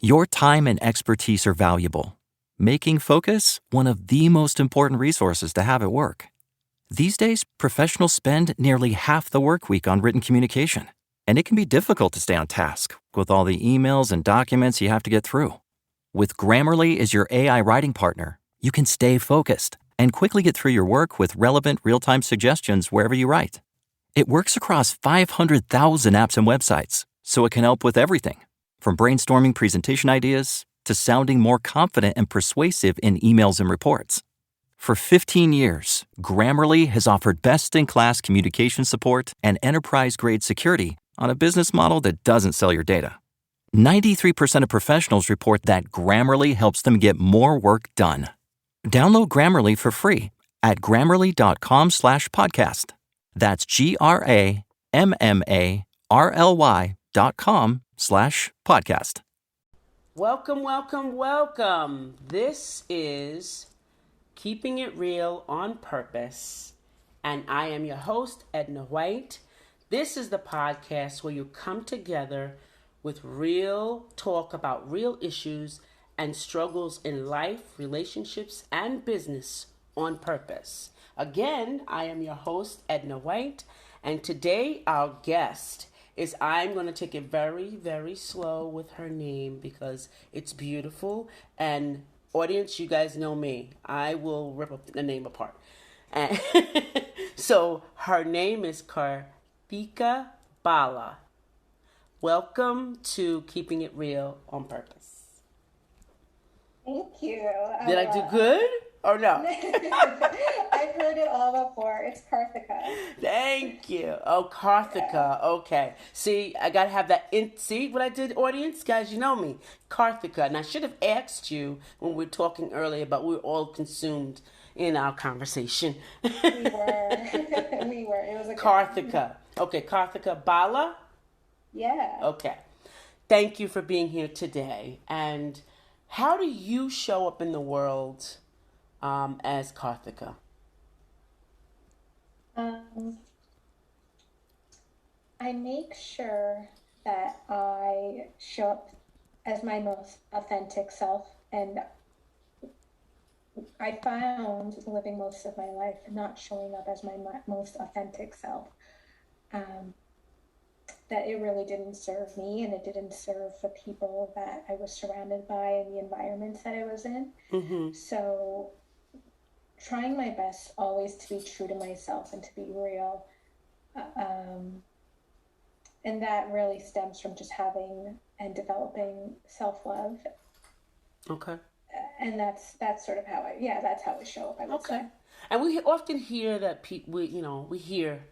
Your time and expertise are valuable, making focus one of the most important resources to have at work. These days, professionals spend nearly half the work week on written communication, and it can be difficult to stay on task with all the emails and documents you have to get through. With Grammarly as your AI writing partner, you can stay focused and quickly get through your work with relevant real-time suggestions wherever you write. It works across 500,000 apps and websites, so it can help with everything, from brainstorming presentation ideas to sounding more confident and persuasive in emails and reports. For 15 years, Grammarly has offered best-in-class communication support and enterprise-grade security on a business model that doesn't sell your data. 93% of professionals report that Grammarly helps them get more work done. Download Grammarly for free at grammarly.com/podcast. That's GRAMMARLY.com/podcast. Welcome, welcome, welcome. This is Keeping It Real on Purpose, and I am your host, Edna White. This is the podcast where you come together with real talk about real issues and struggles in life, relationships, and business on purpose. Again, I am your host, Edna White, and today our guest is, I'm going to take it very, very slow with her name because it's beautiful. And audience, you guys know me. I will rip up the name apart. And so her name is Karthika Bala. Welcome to Keeping It Real on Purpose. Thank you. Did I do good or no? I've heard it all before. It's Karthika. Thank you. Oh, Karthika. Yeah. Okay. See, I got to have that. See what I did, audience? Guys, you know me. Karthika. And I should have asked you when we were talking earlier, but we were all consumed in our conversation. We were. We were. It was a Karthika. Okay, Karthika Bala? Yeah. Okay. Thank you for being here today. And how do you show up in the world as Karthika? I make sure that I show up as my most authentic self, and I found living most of my life not showing up as my most authentic self, that it really didn't serve me, and it didn't serve the people that I was surrounded by and the environments that I was in. Mm-hmm. So trying my best always to be true to myself and to be real. And that really stems from just having and developing self-love. Okay. And that's sort of how that's how I show up, I would say. And we often hear that we hear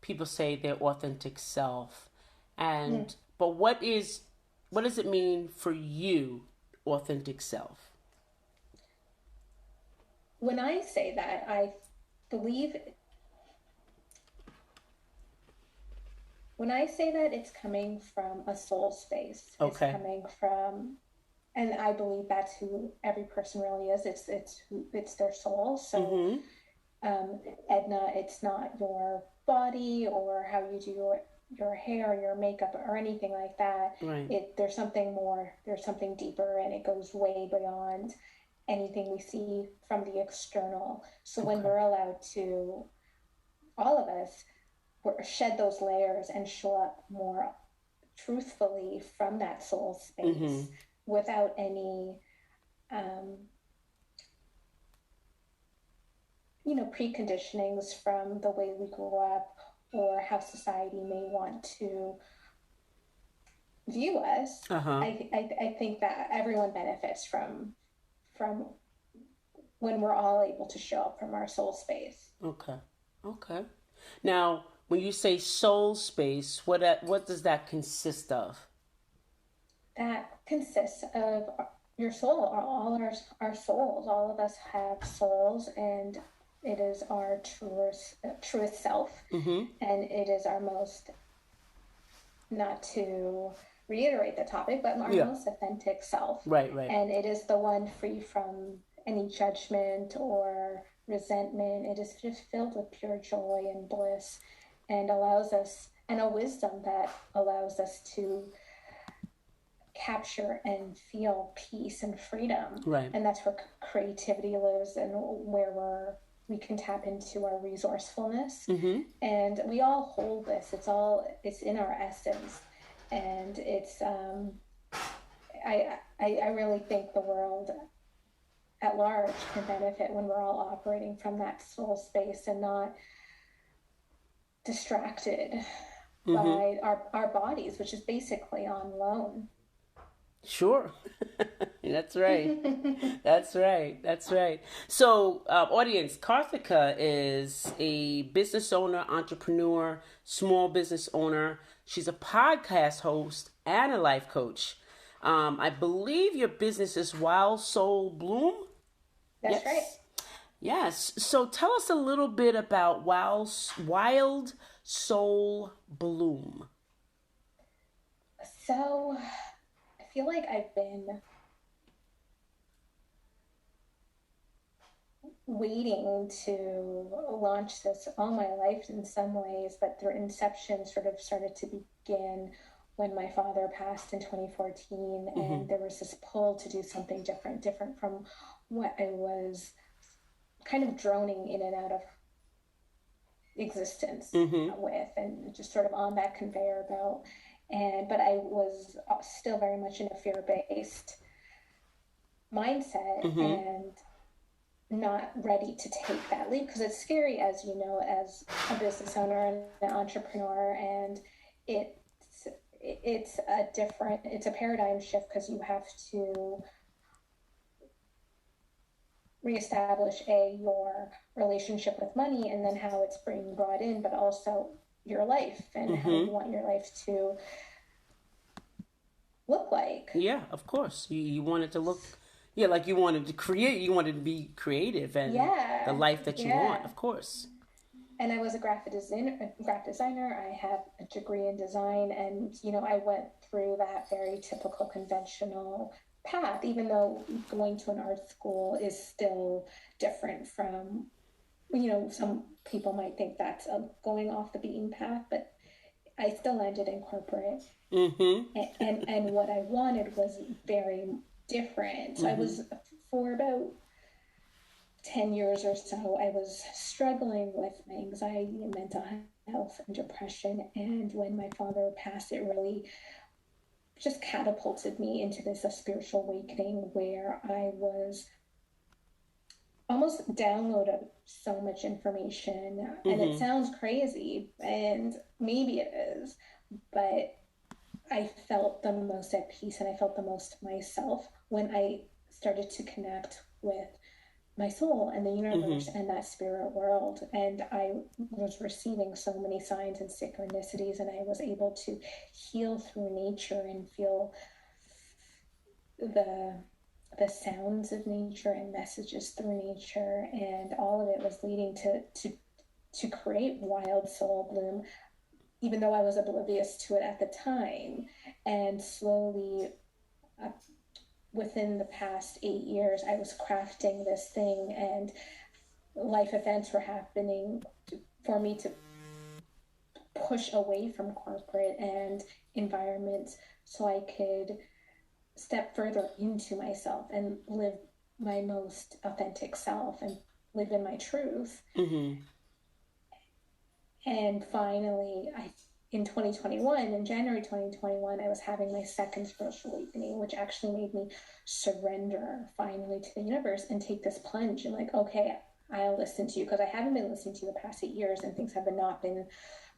people say their authentic self. And but what does it mean for you, authentic self? When I say that, I believe when I say that, it's coming from a soul space. Okay. It's coming from, and I believe that's who every person really is. It's their soul. So, Edna, it's not your body or how you do your hair, your makeup, or anything like that. Right. There's something more. There's something deeper, and it goes way beyond anything we see from the external. So when we're allowed to, all of us, shed those layers and show up more truthfully from that soul space without any preconditionings from the way we grew up or how society may want to view us. I think that everyone benefits from when we're all able to show up from our soul space. Okay. Now, when you say soul space, what does that consist of? That consists of your soul, all our souls. All of us have souls, and it is our truest self, and it is our most, not to reiterate the topic, but our most authentic self. Right. And it is the one free from any judgment or resentment. It is just filled with pure joy and bliss, and allows us, and a wisdom that allows us to capture and feel peace and freedom. Right. And that's where creativity lives, and where we can tap into our resourcefulness. And we all hold this. It's in our essence. And I really think the world at large can benefit when we're all operating from that soul space and not distracted by our bodies, which is basically on loan. Sure. That's right. That's right. That's right. So, audience, Karthika is a business owner, entrepreneur, small business owner. She's a podcast host and a life coach. I believe your business is Wild Soul Bloom. That's right. Yes. So tell us a little bit about Wild Soul Bloom. So I feel like I've been waiting to launch this all my life in some ways, but the inception sort of started to begin when my father passed in 2014, and there was this pull to do something different from what I was kind of droning in and out of existence with, and just sort of on that conveyor belt. But I was still very much in a fear-based mindset and not ready to take that leap, because it's scary, as you know, as a business owner and an entrepreneur, and it's a paradigm shift, because you have to reestablish your relationship with money, and then how it's being brought in, but also your life and how you want your life to look like. Yeah, of course. You wanted to look, like you wanted to create, you wanted to be creative and the life that you want, of course. And I was a graphic designer. I have a degree in design, and I went through that very typical conventional path, even though going to an art school is still different from, some people might think that's going off the beaten path, but I still landed in corporate. And what I wanted was very different. So I was, for about 10 years or so, I was struggling with anxiety and mental health and depression. And when my father passed, it really just catapulted me into this spiritual awakening, where I was almost downloaded so much information. And it sounds crazy, and maybe it is, but I felt the most at peace, and I felt the most myself when I started to connect with my soul and the universe and that spirit world. And I was receiving so many signs and synchronicities, and I was able to heal through nature and feel the sounds of nature and messages through nature, and all of it was leading to create Wild Soul Bloom, even though I was oblivious to it at the time. And slowly, within the past 8 years, I was crafting this thing, and life events were happening for me to push away from corporate and environments so I could step further into myself and live my most authentic self and live in my truth. And finally, in January 2021, I was having my second spiritual awakening, which actually made me surrender finally to the universe and take this plunge and okay, I'll listen to you, because I haven't been listening to you the past 8 years, and things have not been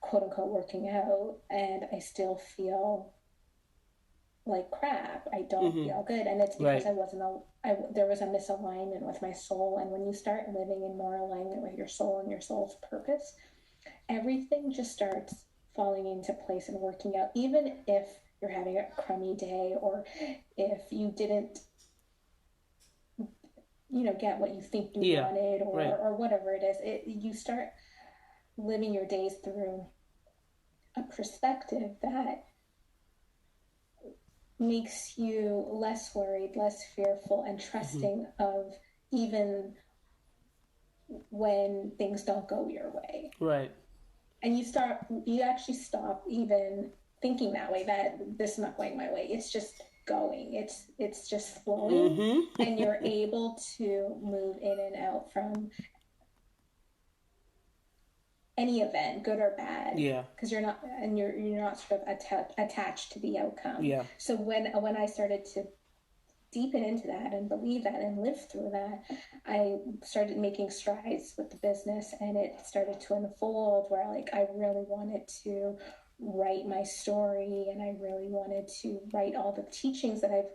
quote unquote working out, and I still feel like crap. I don't feel good, and it's because there was a misalignment with my soul. And when you start living in more alignment with your soul and your soul's purpose, everything just starts falling into place and working out, even if you're having a crummy day, or if you didn't get what you think you wanted, or whatever it is. You start living your days through a perspective that makes you less worried, less fearful, and trusting of even when things don't go your way. Right. And you actually stop even thinking that way, that this is not going my way. It's just going. It's just flowing, and you're able to move in and out from any event, good or bad, Yeah. because you're not sort of attached to the outcome. Yeah. So when I started to deepen into that and believe that and live through that, I started making strides with the business, and it started to unfold where like I really wanted to write my story, and I really wanted to write all the teachings that I've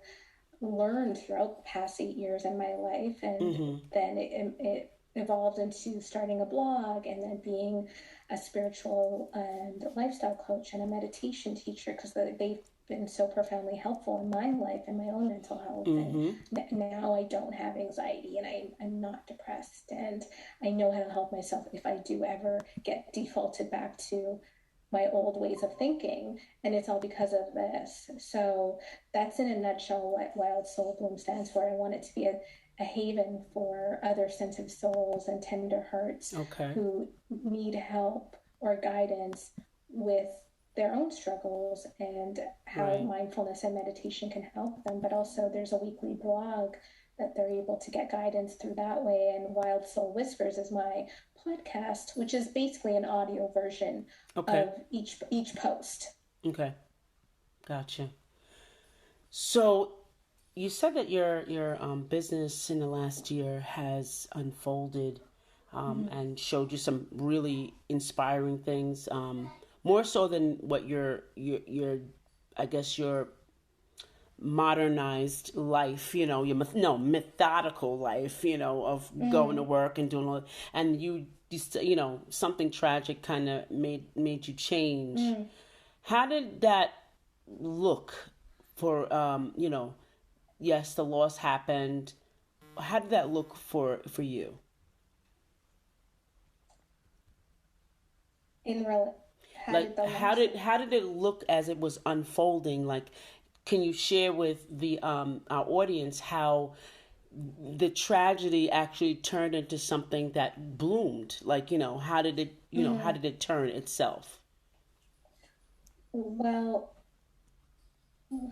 learned throughout the past 8 years in my life. And then it evolved into starting a blog, and then being a spiritual and lifestyle coach and a meditation teacher, because they've been so profoundly helpful in my life and my own mental health. And now I don't have anxiety, and I'm not depressed, and I know how to help myself if I do ever get defaulted back to my old ways of thinking. And it's all because of this. So that's in a nutshell what Wild Soul Bloom stands for. I want it to be a haven for other sensitive souls and tender hearts who need help or guidance with their own struggles, and how mindfulness and meditation can help them. But also there's a weekly blog that they're able to get guidance through that way. And Wild Soul Whispers is my podcast, which is basically an audio version of each post. Okay. Gotcha. So you said that your business in the last year has unfolded and showed you some really inspiring things, more so than what your I guess your modernized life, your methodical life, of going to work and doing all, and something tragic kind of made you change. How did that look for yes, the loss happened. How did that look for you? How did it look as it was unfolding? Like, can you share with the our audience how the tragedy actually turned into something that bloomed? Like, how did it how did it turn itself? Well,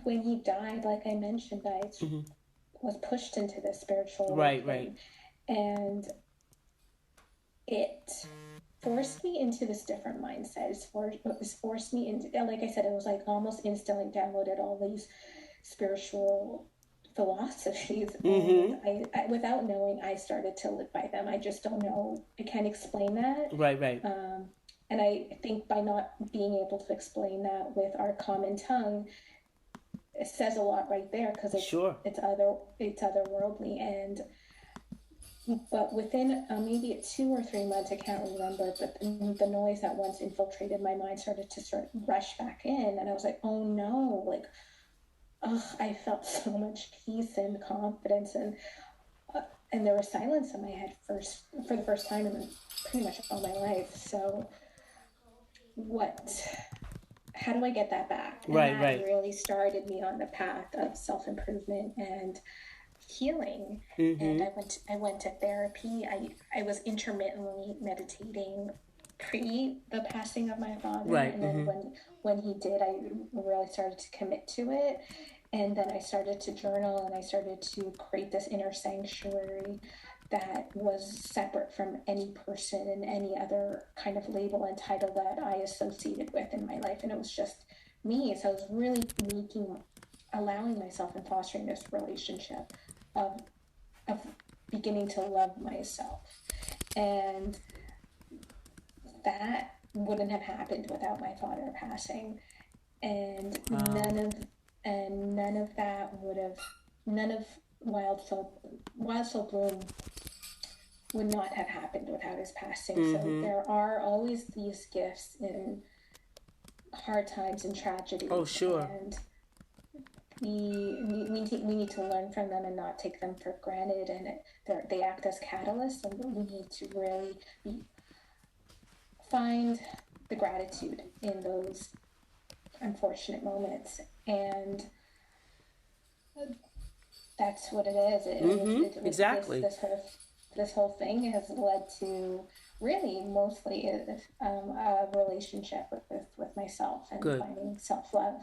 when he died, like I mentioned, I was pushed into this spiritual awakening. And it forced me into this different mindset. It forced me into, like I said, it was like almost instantly downloaded all these spiritual philosophies. And I without knowing, I started to live by them. I just don't know. I can't explain that. Right. And I think by not being able to explain that with our common tongue, it says a lot right there, because it's otherworldly. But within maybe 2 or 3 months, I can't remember, but the noise that once infiltrated my mind started to rush back in, and I was like, oh no, like, I felt so much peace and confidence, and there was silence in my head for the first time in pretty much all my life. So how do I get that back? And that really started me on the path of self-improvement and healing. And I went to therapy. I was intermittently meditating pre the passing of my father, and then when he did, I really started to commit to it. And then I started to journal, and I started to create this inner sanctuary that was separate from any person and any other kind of label and title that I associated with in my life. And it was just me. So I was really allowing myself and fostering this relationship of beginning to love myself. And that wouldn't have happened without my father passing. And none of that would have, none of Wild Soul Bloom would not have happened without his passing. So there are always these gifts in hard times and tragedies. Oh, sure. And we need to learn from them and not take them for granted. And they act as catalysts, and we need to really find the gratitude in those unfortunate moments. And that's what it is. Exactly. This whole thing has led to really mostly a relationship with myself and finding self-love.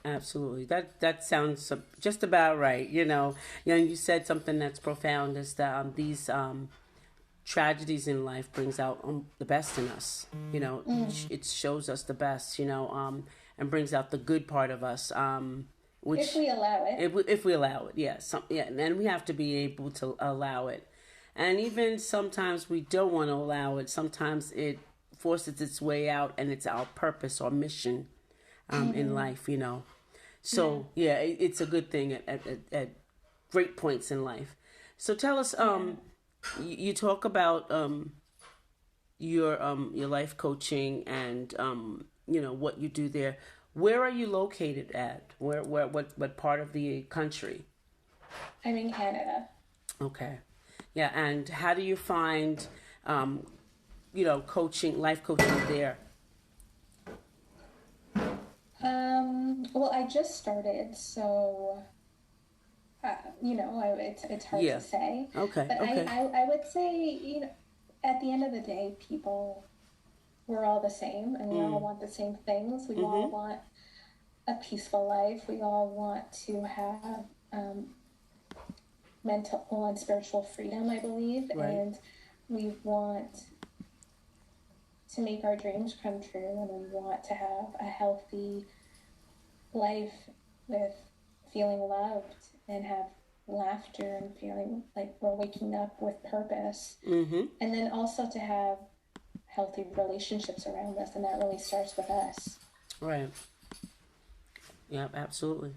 Absolutely. That sounds just about right. You said something that's profound is that these tragedies in life brings out the best in us. It shows us the best. And brings out the good part of us. If Which, we allow it. if we allow it, yeah, and we have to be able to allow it. And even sometimes we don't want to allow it. Sometimes it forces its way out, and it's our purpose or mission in life. So it's a good thing at great points in life. So tell us, you talk about your life coaching and what you do there. Where are you located at? What part of the country? I'm in Canada. Okay, yeah. And how do you find coaching, life coaching there? Well, I just started, so it's hard Yeah. to say. Okay. But Okay. I would say, at the end of the day, people, we're all the same, and we all want the same things. We all want a peaceful life. We all want to have mental and spiritual freedom, I believe, Right. and we want to make our dreams come true, and we want to have a healthy life with feeling loved and have laughter and feeling like we're waking up with purpose. And then also to have healthy relationships around us, and that really starts with us. Right. Yep. Absolutely.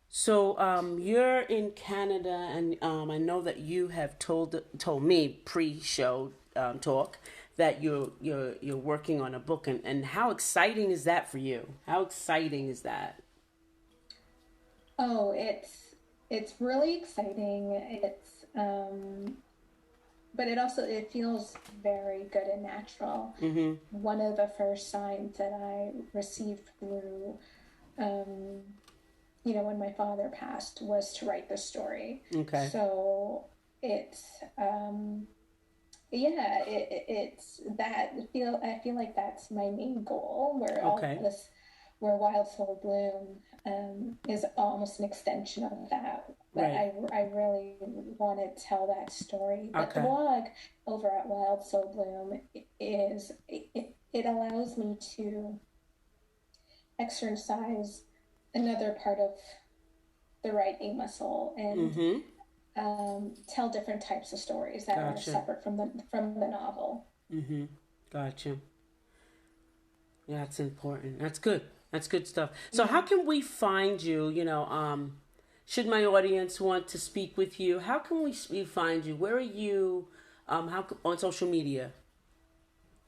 So you're in Canada, and I know that you have told me pre-show talk that you're working on a book, and how exciting is that for you? How exciting is that? Oh, it's really exciting. But it feels very good and natural. One of the first signs that I received through, um, when my father passed, was to write the story. Okay. So it's yeah, it's that I feel like that's my main goal. Okay. Where Wild Soul Bloom is almost an extension of that. But Right. I really want to tell that story. But the Okay. blog over at Wild Soul Bloom it allows me to exercise another part of the writing muscle and tell different types of stories that are Gotcha. separate from the novel. Gotcha. Yeah, that's important. That's good. That's good stuff. So, how Yeah. can we find you? Should my audience want to speak with you, how can we find you? Where are you? On social media?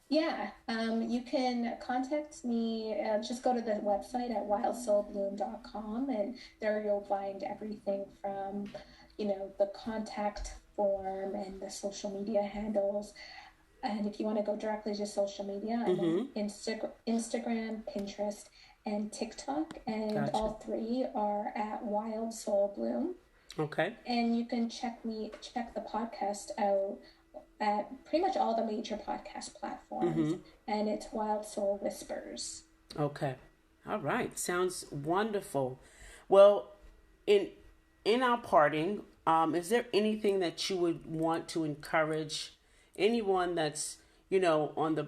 Yeah, you can contact me. Just go to the website at wildsoulbloom.com, and there you'll find everything from, the contact form and the social media handles. And if you want to go directly to social media, I'm on Instagram, Pinterest, and TikTok, and Gotcha. all three are at Wild Soul Bloom. Okay. And you can check the podcast out at pretty much all the major podcast platforms, and it's Wild Soul Whispers. Okay. All right. Sounds wonderful. Well, in in our parting, is there anything that you would want to encourage anyone that's on the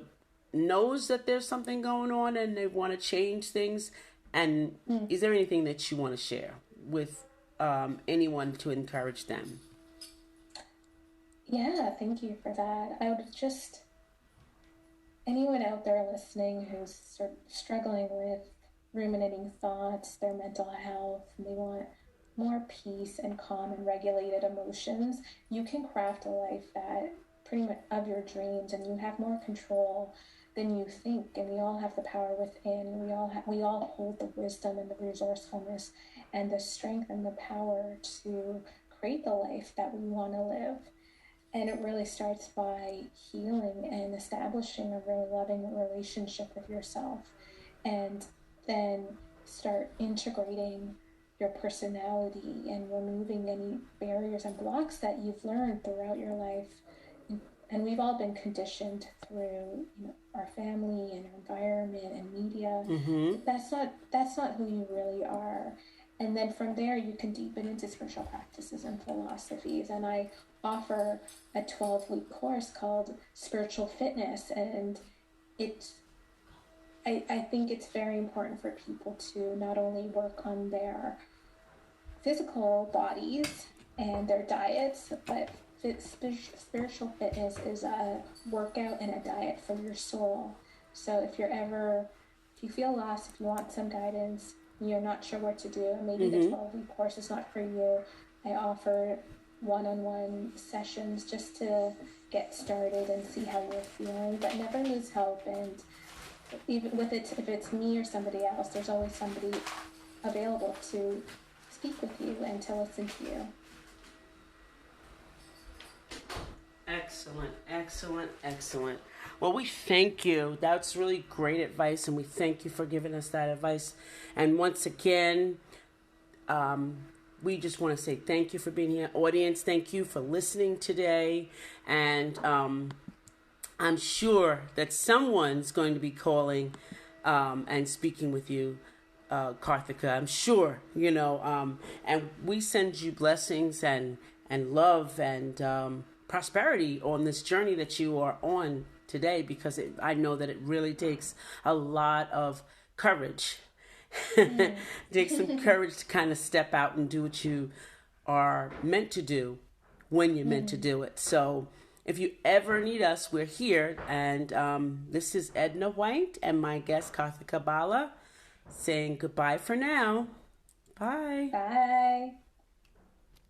knows that there's something going on and they want to change things? And is there anything that you want to share with anyone to encourage them? Yeah, thank you for that. I would just anyone out there listening who's sort of struggling with ruminating thoughts, their mental health, and they want more peace and calm and regulated emotions, you can craft a life that pretty much of your dreams, and you have more control than you think. And we all have the power within, and we all hold the wisdom and the resourcefulness and the strength and the power to create the life that we want to live. And it really starts by healing and establishing a really loving relationship with yourself. And then start integrating your personality and removing any barriers and blocks that you've learned throughout your life and we've all been conditioned through, our family and our environment and media. Mm-hmm. That's not who you really are. And then from there you can deepen into spiritual practices and philosophies. And I offer a 12-week course called Spiritual Fitness, and it's I think it's very important for people to not only work on their physical bodies and their diets, but spiritual fitness is a workout and a diet for your soul. So if you feel lost, if you want some guidance, you're not sure what to do, and maybe the 12-week course is not for you, I offer one-on-one sessions just to get started and see how you're feeling, but never lose hope. And even with it, if it's me or somebody else, there's always somebody available to speak with you and to listen to you. Excellent, excellent, excellent. Well, we thank you. That's really great advice, and we thank you for giving us that advice. And once again, we just want to say thank you for being here. Audience, thank you for listening today. And I'm sure that someone's going to be calling and speaking with you, Karthika. I'm sure, and we send you blessings and love and prosperity on this journey that you are on today, because I know that it really takes a lot of courage. It takes some courage to kind of step out and do what you are meant to do when you're meant to do it. So if you ever need us, we're here. And this is Edna White and my guest, Karthika Bala, saying goodbye for now. Bye. Bye.